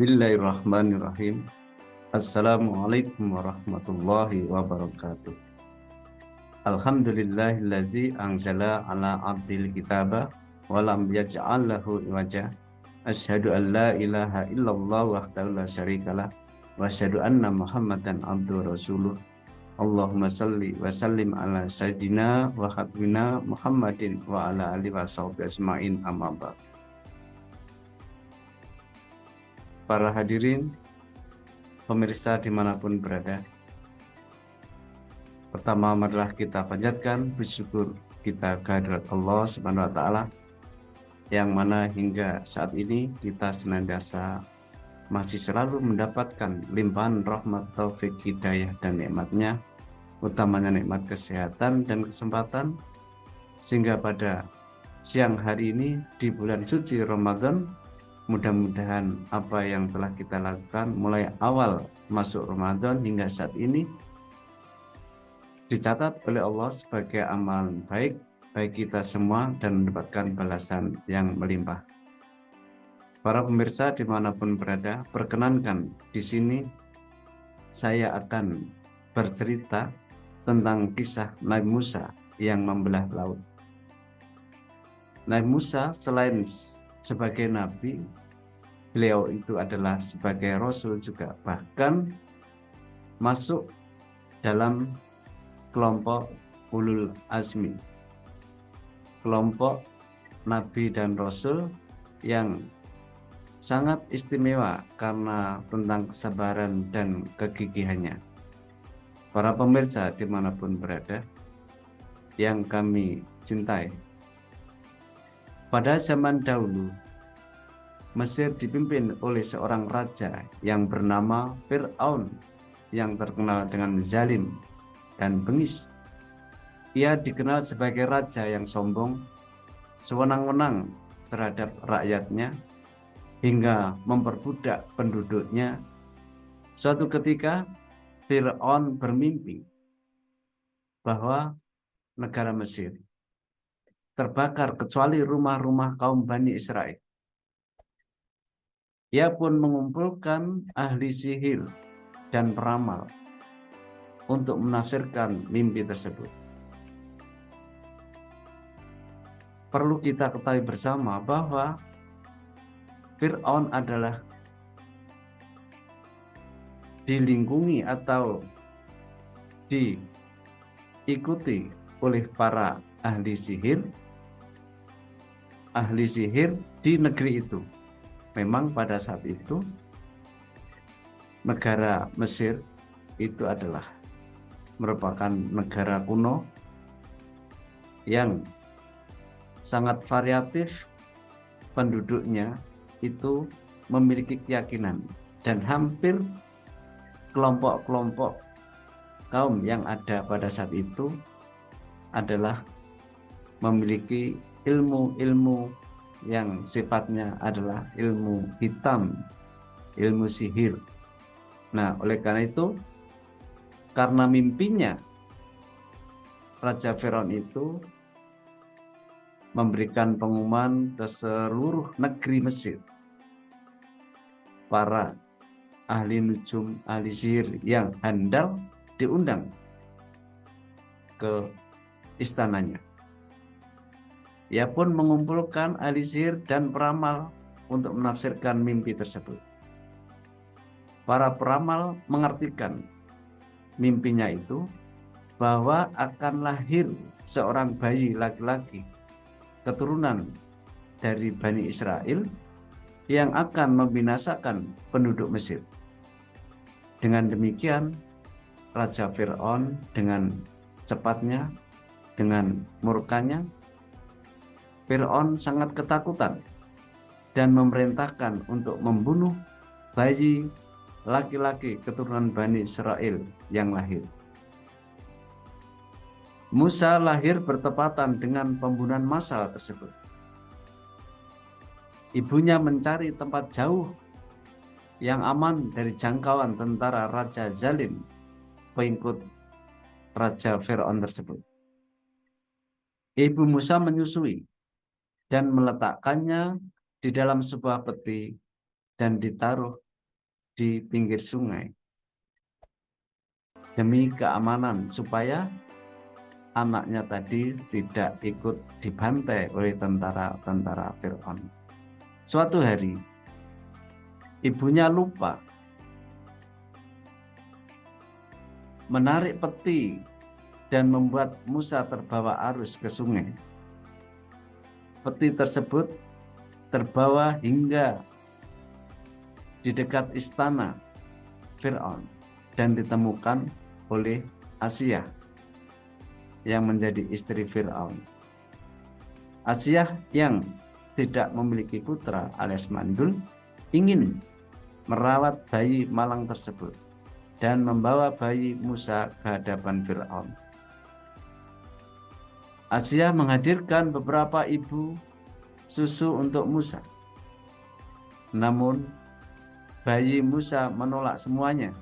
Bismillahirrahmanirrahim. Assalamualaikum warahmatullahi wabarakatuh. Alhamdulillahillazi anzala ala abdil kitaba walam yaj'al lahu iwaja. Asyhadu an la ilaha illallah wahdahu la syarikalah wa asyhadu anna Muhammadan abduhu rasuluh. Allahumma salli wa sallim ala sayyidina wa habibina Muhammadin wa ala alihi wa sahbihi ajmain, amma ba'd. Para hadirin, pemirsa dimanapun berada, pertama marilah kita panjatkan bersyukur kita kehadirat Allah Subhanahu wa Ta'ala, yang mana hingga saat ini kita senantiasa masih selalu mendapatkan limpahan rahmat, taufik, hidayah, dan nikmatnya, utamanya nikmat kesehatan dan kesempatan, sehingga pada siang hari ini di bulan suci Ramadan, mudah-mudahan apa yang telah kita lakukan mulai awal masuk Ramadan hingga saat ini dicatat oleh Allah sebagai amalan baik bagi kita semua dan mendapatkan balasan yang melimpah. Para pemirsa dimanapun berada, perkenankan di sini saya akan bercerita tentang kisah Nabi Musa yang membelah laut. Nabi Musa selain sebagai nabi, beliau itu adalah sebagai rasul juga, bahkan masuk dalam kelompok ulul azmi, kelompok nabi dan rasul yang sangat istimewa karena tentang kesabaran dan kegigihannya. Para pemirsa dimanapun berada yang kami cintai, pada zaman dahulu Mesir dipimpin oleh seorang raja yang bernama Fir'aun, yang terkenal dengan zalim dan bengis. Ia dikenal sebagai raja yang sombong, sewenang-wenang terhadap rakyatnya, hingga memperbudak penduduknya. Suatu ketika Fir'aun bermimpi bahwa negara Mesir terbakar kecuali rumah-rumah kaum Bani Israel. Ia pun mengumpulkan ahli sihir dan peramal untuk menafsirkan mimpi tersebut. Perlu kita ketahui bersama bahwa Fir'aun adalah dilingkungi atau diikuti oleh para ahli sihir di negeri itu. Memang pada saat itu negara Mesir itu adalah merupakan negara kuno yang sangat variatif, penduduknya itu memiliki keyakinan, dan hampir kelompok-kelompok kaum yang ada pada saat itu adalah memiliki ilmu-ilmu yang sifatnya adalah ilmu hitam, ilmu sihir. Nah, oleh karena itu, karena mimpinya Raja Firaun itu memberikan pengumuman ke seluruh negeri Mesir, para ahli nujum, ahli sihir yang handal diundang ke istananya. Ia pun mengumpulkan ahli sihir dan peramal untuk menafsirkan mimpi tersebut. Para peramal mengartikan mimpinya itu bahwa akan lahir seorang bayi laki-laki keturunan dari Bani Israel yang akan membinasakan penduduk Mesir. Dengan demikian, Raja Fir'aun dengan cepatnya, dengan murkanya, Fir'aun sangat ketakutan dan memerintahkan untuk membunuh bayi laki-laki keturunan Bani Israel yang lahir. Musa lahir bertepatan dengan pembunuhan massal tersebut. Ibunya mencari tempat jauh yang aman dari jangkauan tentara Raja Zalim, pengikut Raja Fir'aun tersebut. Ibu Musa menyusui dan meletakkannya di dalam sebuah peti dan ditaruh di pinggir sungai demi keamanan supaya anaknya tadi tidak ikut dibantai oleh tentara-tentara Fir'aun. Suatu hari ibunya lupa menarik peti dan membuat Musa terbawa arus ke sungai. Peti tersebut terbawa hingga di dekat istana Fir'aun dan ditemukan oleh Asiyah yang menjadi istri Fir'aun. Asiyah yang tidak memiliki putra alias mandul ingin merawat bayi malang tersebut dan membawa bayi Musa ke hadapan Fir'aun. Asiyah menghadirkan beberapa ibu susu untuk Musa. Namun bayi Musa menolak semuanya.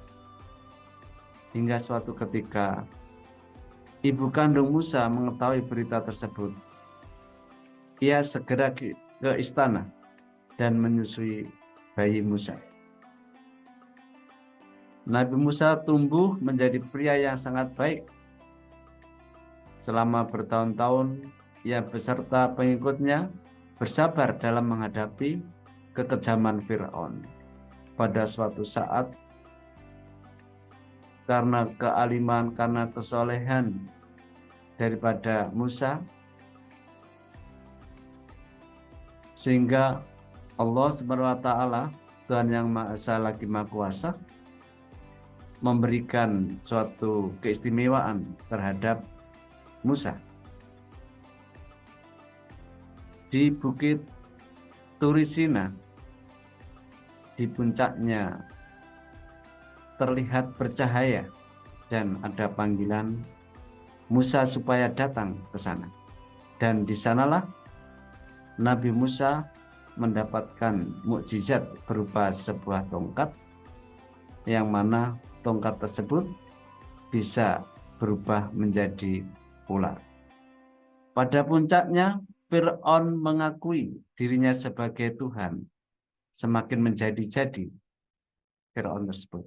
Hingga suatu ketika ibu kandung Musa mengetahui berita tersebut. Ia segera ke istana dan menyusui bayi Musa. Nabi Musa tumbuh menjadi pria yang sangat baik. Selama bertahun-tahun ia beserta pengikutnya bersabar dalam menghadapi kekejaman Fir'aun. Pada suatu saat, karena kealiman, karena kesolehan daripada Musa, sehingga Allah Subhanahu wa Ta'ala, Tuhan yang Maha Esa lagi Maha Kuasa, memberikan suatu keistimewaan terhadap Musa. Di Bukit Turisina, di puncaknya terlihat bercahaya dan ada panggilan Musa supaya datang ke sana. Dan di sanalah Nabi Musa mendapatkan mukjizat berupa sebuah tongkat, yang mana tongkat tersebut bisa berubah menjadi ular. Pada puncaknya Fir'aun mengakui dirinya sebagai Tuhan. Semakin menjadi-jadi Fir'aun tersebut.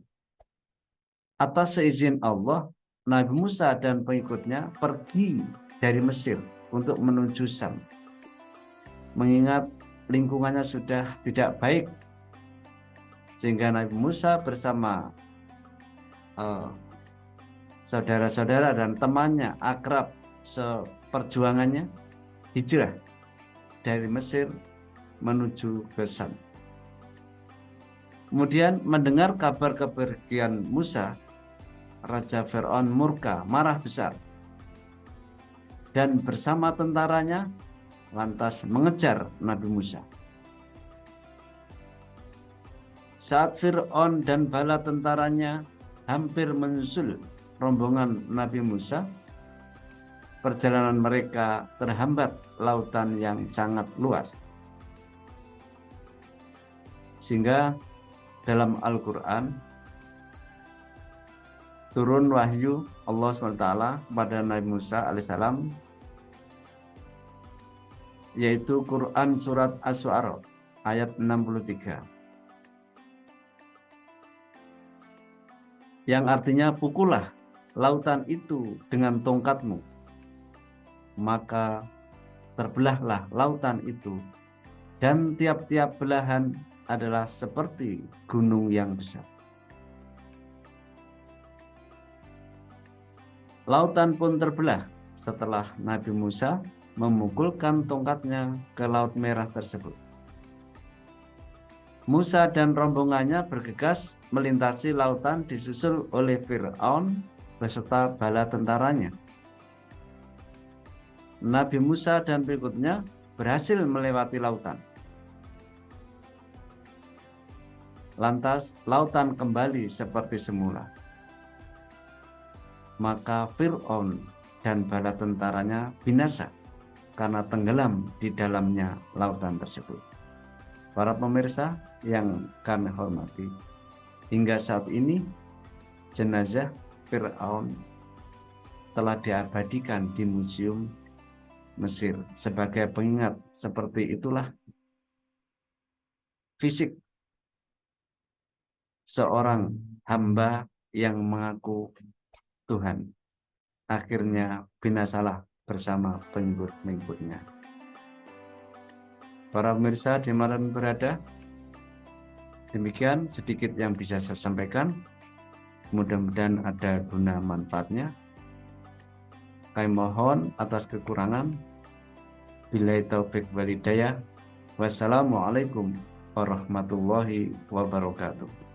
Atas seizin Allah, Nabi Musa dan pengikutnya pergi dari Mesir untuk menuju Syam. Mengingat lingkungannya sudah tidak baik, sehingga Nabi Musa bersama saudara-saudara dan temannya akrab seperjuangannya hijrah dari Mesir menuju ke Syam. Kemudian mendengar kabar kepergian Musa, Raja Fir'aun murka, marah besar, dan bersama tentaranya lantas mengejar Nabi Musa. Saat Fir'aun dan bala tentaranya hampir menyusul rombongan Nabi Musa, perjalanan mereka terhambat lautan yang sangat luas. Sehingga dalam Al-Quran turun wahyu Allah SWT pada Nabi Musa alaihissalam, yaitu Quran surat Asy-Syu'ara ayat 63, yang artinya, pukullah lautan itu dengan tongkatmu, maka terbelahlah lautan itu, dan tiap-tiap belahan adalah seperti gunung yang besar. Lautan pun terbelah setelah Nabi Musa memukulkan tongkatnya ke Laut Merah tersebut. Musa dan rombongannya bergegas melintasi lautan disusul oleh Fir'aun beserta bala tentaranya. Nabi Musa dan pengikutnya berhasil melewati lautan. Lantas lautan kembali seperti semula. Maka Fir'aun dan bala tentaranya binasa karena tenggelam di dalamnya lautan tersebut. Para pemirsa yang kami hormati, hingga saat ini jenazah Fir'aun telah diabadikan di Museum Mesir sebagai pengingat. Seperti itulah fisik seorang hamba yang mengaku Tuhan. Akhirnya binasalah bersama pengikut-pengikutnya. Para pemirsa dimanapun berada, demikian sedikit yang bisa saya sampaikan. Mudah-mudahan ada guna manfaatnya. Kami mohon atas kekurangan. Billahi taufik wal hidayah. Wassalamualaikum warahmatullahi wabarakatuh.